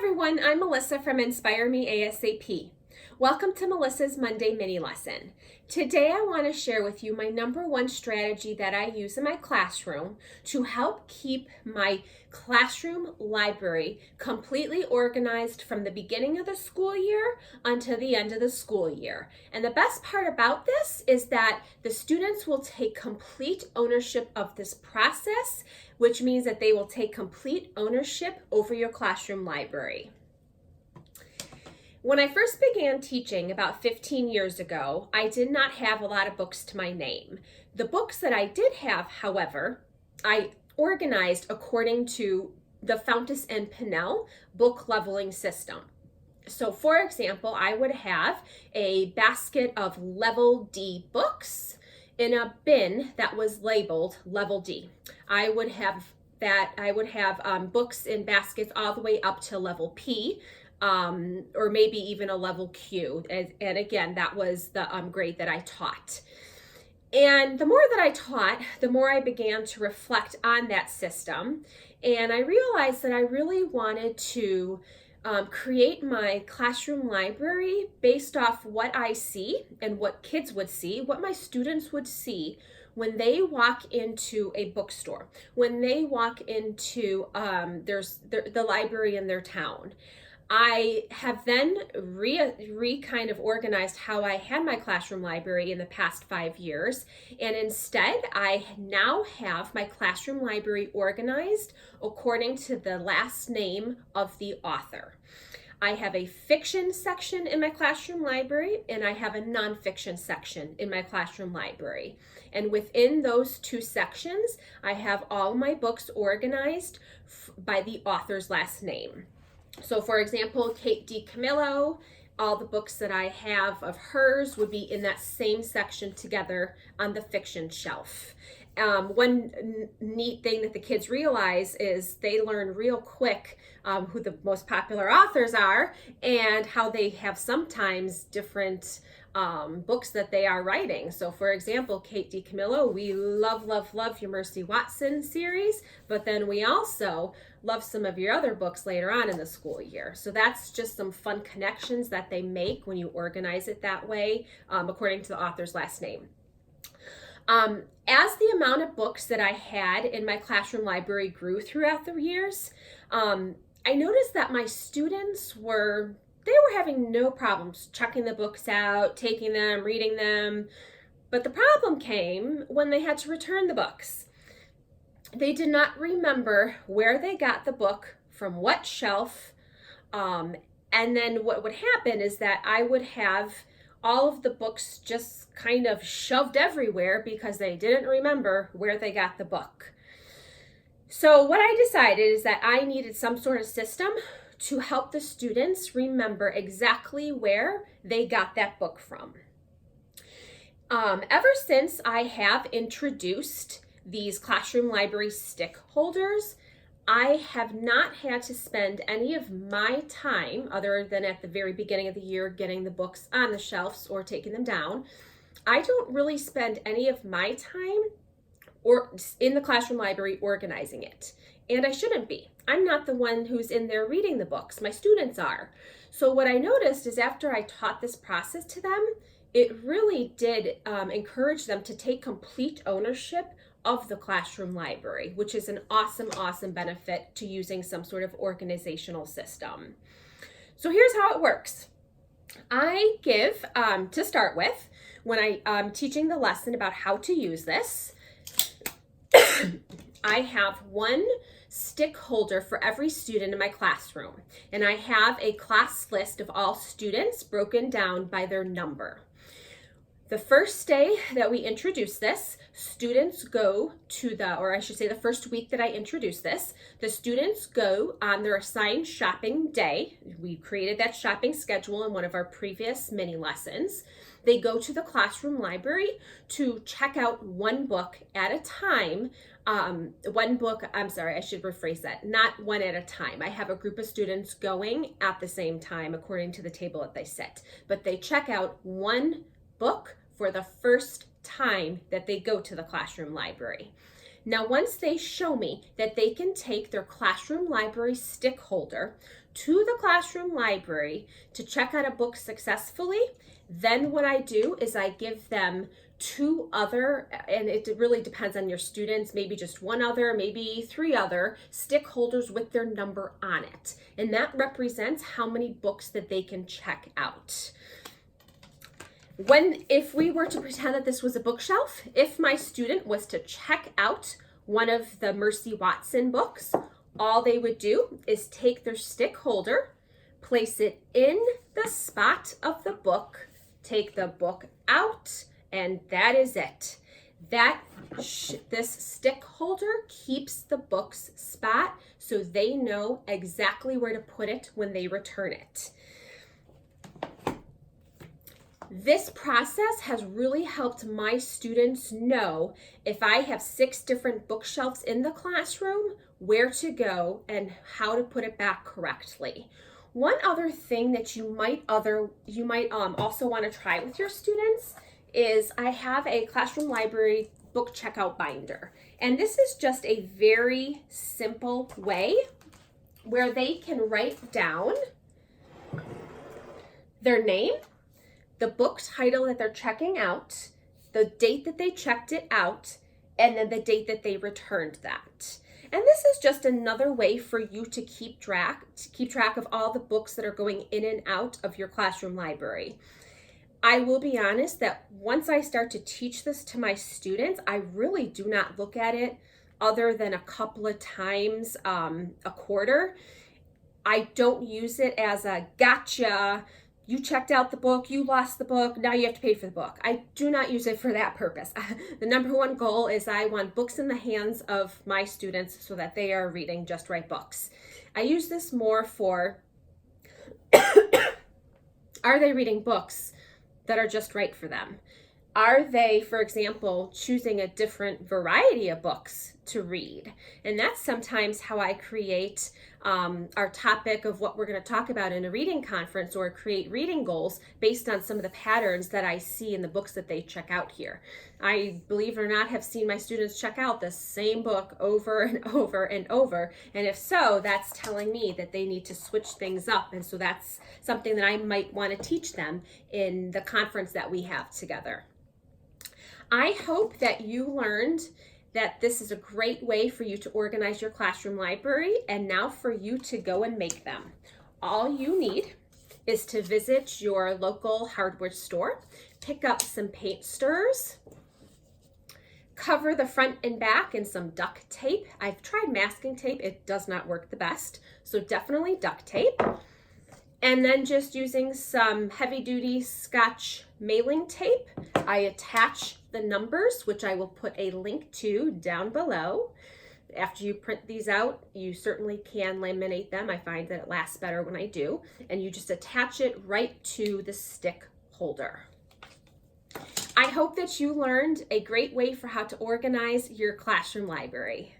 everyone, I'm Melissa from Inspire Me ASAP. Welcome to Melissa's Monday mini lesson. Today I want to share with you my number one strategy that I use in my classroom to help keep my classroom library completely organized from the beginning of the school year until the end of the school year. And the best part about this is that the students will take complete ownership of this process, which means that they will take complete ownership over your classroom library. When I first began teaching about 15 years ago, I did not have a lot of books to my name. The books that I did have, however, I organized according to the Fountas and Pinnell book leveling system. So for example, I would have a basket of level D books in a bin that was labeled level D. I would have books in baskets all the way up to level P, or maybe even a level Q. And again, that was the grade that I taught. And the more that I taught, the more I began to reflect on that system. And I realized that I really wanted to create my classroom library based off what I see and what kids would see, what my students would see when they walk into a bookstore, when they walk into the library in their town. I have then kind of organized how I had my classroom library in the past 5 years. And instead, I now have my classroom library organized according to the last name of the author. I have a fiction section in my classroom library, and I have a nonfiction section in my classroom library. And within those two sections, I have all my books organized by the author's last name. So for example, Kate DiCamillo, all the books that I have of hers would be in that same section together on the fiction shelf. One neat thing that the kids realize is they learn real quick who the most popular authors are and how they have sometimes different books that they are writing. So for example, Kate DiCamillo, we love your Mercy Watson series, but then we also love some of your other books later on in the school year. So that's just some fun connections that they make when you organize it that way, according to the author's last name. As the amount of books that I had in my classroom library grew throughout the years, I noticed that my students were having no problems checking the books out, taking them, reading them. But the problem came when they had to return the books. They did not remember where they got the book, from what shelf, and then what would happen is that I would have all of the books just kind of shoved everywhere because they didn't remember where they got the book. So what I decided is that I needed some sort of system to help the students remember exactly where they got that book from. Ever since I have introduced these classroom library stick holders, I have not had to spend any of my time, other than at the very beginning of the year getting the books on the shelves or taking them down. I don't really spend any of my time in the classroom library organizing it. And I shouldn't be. I'm not the one who's in there reading the books. My students are. So what I noticed is after I taught this process to them, it really did encourage them to take complete ownership of the classroom library, which is an awesome benefit to using some sort of organizational system. So here's how it works. I give, to start with, when I'm teaching the lesson about how to use this, I have one stick holder for every student in my classroom, and I have a class list of all students broken down by their number. The first day that we introduce this, students go to the first week that I introduce this, the students go on their assigned shopping day. We created that shopping schedule in one of our previous mini lessons. They go to the classroom library to check out one book at a time. I should rephrase that, not one at a time. I have a group of students going at the same time according to the table that they sit, but they check out one book for the first time that they go to the classroom library. Now, once they show me that they can take their classroom library stick holder to the classroom library to check out a book successfully, then what I do is I give them 2 other, and it really depends on your students, maybe just 1 other, maybe 3 other stick holders with their number on it. And that represents how many books that they can check out. If we were to pretend that this was a bookshelf, if my student was to check out one of the Mercy Watson books, all they would do is take their stick holder, place it in the spot of the book, take the book out, and that is it. This stick holder keeps the book's spot so they know exactly where to put it when they return it. This process has really helped my students know if I have 6 different bookshelves in the classroom, where to go and how to put it back correctly. One other thing that you might also want to try with your students is I have a classroom library book checkout binder. And this is just a very simple way where they can write down their name, the book title that they're checking out, the date that they checked it out, and then the date that they returned that. And this is just another way for you to keep track of all the books that are going in and out of your classroom library. I will be honest that once I start to teach this to my students, I really do not look at it other than a couple of times a quarter. I don't use it as a gotcha, you checked out the book, you lost the book, now you have to pay for the book. I do not use it for that purpose. The number one goal is I want books in the hands of my students so that they are reading just right books. I use this more for, are they reading books that are just right for them? Are they, for example, choosing a different variety of books to read? And that's sometimes how I create our topic of what we're going to talk about in a reading conference, or create reading goals based on some of the patterns that I see in the books that they check out here. I, believe it or not, have seen my students check out the same book over and over and over. And if so, that's telling me that they need to switch things up. And so that's something that I might want to teach them in the conference that we have together. I hope that you learned that this is a great way for you to organize your classroom library, and now for you to go and make them. All you need is to visit your local hardware store, pick up some paint stirrers, cover the front and back in some duct tape. I've tried masking tape, it does not work the best, so definitely duct tape. And then just using some heavy-duty Scotch mailing tape, I attach the numbers, which I will put a link to down below. After you print these out, you certainly can laminate them. I find that it lasts better when I do. And you just attach it right to the stick holder. I hope that you learned a great way for how to organize your classroom library.